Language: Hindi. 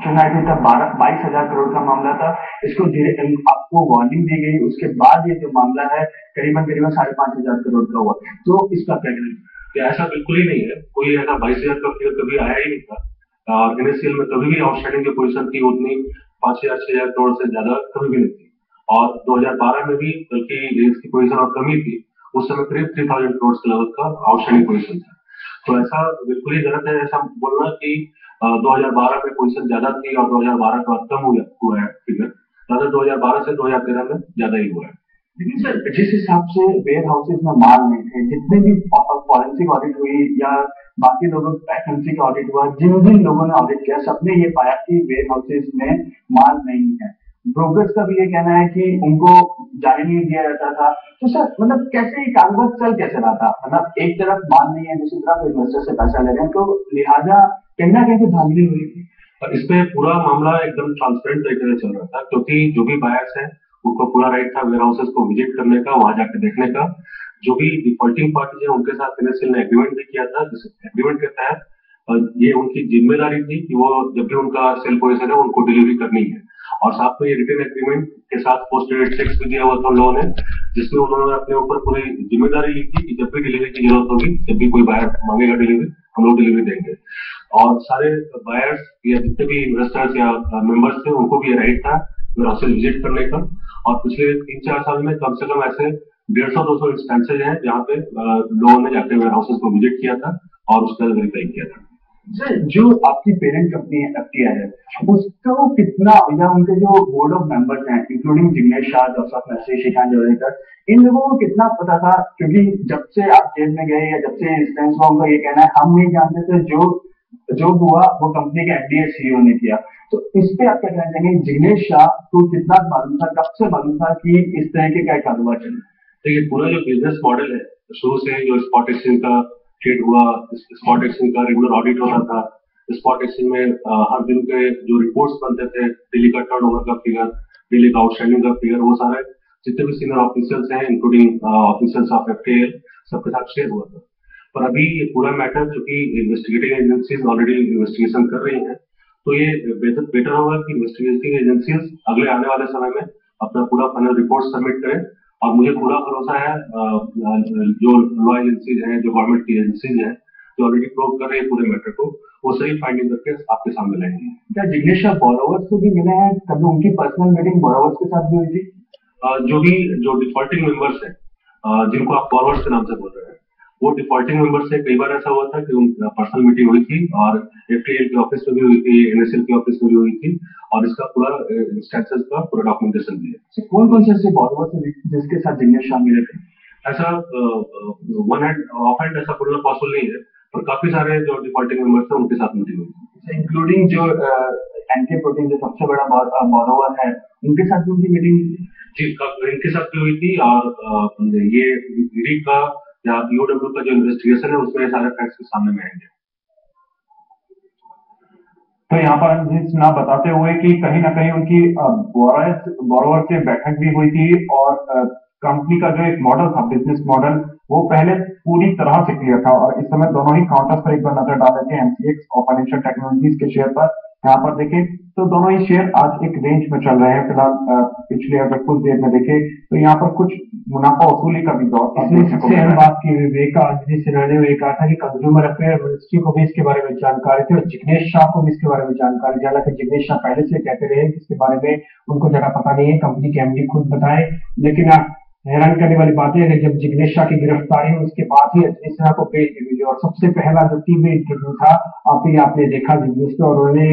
सुना थी तब 22,000 करोड़ का मामला था। इसको धीरे आपको वार्निंग दी गई, उसके बाद ये जो मामला है करीबन करीबन 5,500 करोड़ का हुआ। तो इसका क्या कहना है? ऐसा बिल्कुल ही नहीं है, कोई ऐसा 22,000 का फिगर कभी आया ही नहीं था। और एनएससीएल में कभी भी आउटस्टैंडिंग जो पोजीशन थी उतनी 5,000 6,000 करोड़ से ज्यादा कभी भी नहीं थी। और 2012 में भी बल्कि इसकी पोजीशन और कमी थी, उस समय करीब 3,000 करोड़ के लगभग का आउटस्टैंडिंग पोजीशन था। तो ऐसा बिल्कुल ही गलत है ऐसा बोलना कि 2012 में पोजीशन ज्यादा थी और 2012 के बाद कम हुआ है फिगर। rather 2012 से 2013 में ज्यादा ही हुआ है। लेकिन सर जिस हिसाब से वेयर हाउसेज में माल नहीं थे, जितने भी फॉरेंसिक ऑडिट हुई या बाकी लोगों एफएमसी का ऑडिट हुआ, जिन जिन लोगों ने ऑडिट किया सबने ये पाया कि वेयर हाउसेज में माल नहीं है। ब्रोकर्स का भी ये कहना है कि उनको जाने नहीं दिया जाता था। तो सर मतलब कैसे ये कारोबार चल कैसे रहा था? मतलब एक तरफ माल नहीं है, दूसरी तरफ इन्वेस्टर से पैसा ले रहे हैं, तो लिहाजा कहीं ना कहीं तो धांधली हुई थी। और इसमें पूरा मामला एकदम ट्रांसपेरेंट तरीके से चल रहा था, क्योंकि जो भी बायर्स है उनको पूरा राइट था वेयर हाउसेस को विजिट करने का, वहां जाकर देखने का। जो भी डिफॉल्टिंग पार्टी है उनके साथ एनएससीएल ने एग्रीमेंट भी किया था, जिस एग्रीमेंट के तहत ये उनकी जिम्मेदारी थी कि वो जब भी उनका सेल पोजीशन है उनको डिलीवरी करनी है। और साथ में ये रिटर्न एग्रीमेंट के साथ पोस्ट डेटेड चेक्स भी दिया हुआ था उन लोगों ने, जिसमें उन्होंने अपने ऊपर पूरी जिम्मेदारी ली थी कि जब भी डिलीवरी की जरूरत होगी, जब भी कोई बायर मांगेगा डिलीवरी, हम लोग डिलीवरी देंगे। और सारे बायर्स या जितने भी इन्वेस्टर्स या मेंबर्स थे उनको भी ये राइट था वेयर हाउसेज विजिट करने का। और पिछले 3-4 साल में कम से कम ऐसे 150-200 इंस्टेंसेज हैं जहाँ पे लोगों ने जाके वेयर हाउसेज को विजिट किया था और उसका वेरीफाई किया था। सर जो आपकी पेरेंट कंपनी है एफटीआई है, उसको कितना या उनके जो बोर्ड ऑफ मेंबर्स हैं इंक्लूडिंग जिग्नेश शाह, जोसेफ नरसी, श्रीकांत जावड़ेकर, इन लोगों को कितना पता था? क्योंकि जब से आप जेल में गए या जब से इंसिडेंस हुआ उनका ये कहना है हम नहीं जानते थे, जो जो हुआ वो कंपनी के एमडी सीईओ ने किया। तो इस पे आप क्या कहना चाहेंगे? जिग्नेश शाह को कितना मालूम था, कब से मालूम था कि इस तरीके का कारोबार चल रहा है? देखिए पूरा जो बिजनेस मॉडल है शुरू से जो स्पॉट एक्सचेंज का ट्रेड हुआ, स्पॉट एक्सचेंज का रेगुलर ऑडिट होता था। स्पॉट एक्सचेंज में हर दिन के जो रिपोर्ट्स बनते थे, डेली का टर्नओवर का फिगर, डेली का आउटस्टैंडिंग का फिगर, वो सारे जितने भी सीनियर ऑफिसर्स हैं इंक्लूडिंग ऑफिसर्स ऑफ एफटीएल सबके साथ शेयर हुआ था। पर अभी ये पूरा मैटर चूंकि इन्वेस्टिगेटिंग एजेंसीज ऑलरेडी इन्वेस्टिगेशन कर रही हैं, तो ये बेटर होगा कि इन्वेस्टिगेटिंग एजेंसीज अगले आने वाले समय में अपना पूरा फाइनल रिपोर्ट सबमिट करें। और मुझे पूरा भरोसा है जो लॉ एजेंसीज हैं, जो गवर्नमेंट की एजेंसीज हैं, जो ऑलरेडी प्रूव कर रही है पूरे मैटर को, वो सही फाइंडिंग करके आपके सामने लाएंगे। क्या जिग्नेश शाह बोरोवर्स से भी मिले हैं? कभी उनकी पर्सनल मीटिंग बोरोवर्स के साथ भी हुई थी? जो डिफॉल्टिंग मेंबर्स हैं, जिनको आप फॉरवर्ड्स के नाम से बोल रहे हैं, वो डिफॉल्टिंग मेंबर से कई बार ऐसा हुआ था कि पर्सनल मीटिंग हुई थी और एफटीएल के ऑफिस में भी हुई थी, एनएसएल के ऑफिस में भी हुई थी, और इसका पूरा इंस्टेंसेस का पूरा डॉक्यूमेंटेशन भी है। कौन कौन से ऐसे बोरोवर्स जिसके साथ जिग्नेश शाह मिले थे? ऐसा वन हैंड ऑफ हैंड ऐसा बोलना पॉसिबल नहीं है, पर काफी सारे जो डिफॉल्टिंग मेंबर्स थे उनके साथ मीटिंग हुई थी, इंक्लूडिंग जो एनके प्रोटीन जो सबसे बड़ा बोरोवर है, उनके साथ भी उनकी मीटिंग हुई थी? जी, इनके साथ भी हुई थी। और ये ईडी का या ईओडब्ल्यू का जो इन्वेस्टिगेशन है उसमें सारे फैक्ट्स के सामने में आएंगे। तो यहाँ पर हम ना बताते हुए कि कहीं ना कहीं उनकी बोरोवर से बैठक भी हुई थी और कंपनी का जो एक मॉडल था, बिजनेस मॉडल, वो पहले पूरी तरह से क्लियर था। और इस समय दोनों ही काउंटर्स पर एक बार नजर डाल देते हैं एमसीएक्स और फाइनेंशियल टेक्नोलॉजीज के शेयर पर। यहाँ पर देखें तो दोनों ही शेयर आज एक रेंज में चल रहे हैं फिलहाल। पिछले अगर कुछ देर में देखें तो यहाँ पर कुछ मुनाफा वसूली का भी दौर। इसमें सबसे अहम बात की विवेक अंजलि सिन्हा ने ये कहा था कि कंज्यूमर अफेयर मिनिस्ट्री को भी इसके बारे में जानकारी थी और जिग्नेश शाह को भी इसके बारे में जानकारी थी। हालांकि जिग्नेश शाह पहले से कहते रहे इसके बारे में उनको जगह पता नहीं है, कंपनी के एमडी खुद बताए। लेकिन हैरान करने वाली बात यह है जब जिग्नेश शाह की गिरफ्तारी हुई उसके बाद ही अंजलि सिन्हा को पेश मिली और सबसे पहला जो टीवी इंटरव्यू था आपने देखा न्यूज पे, और उन्होंने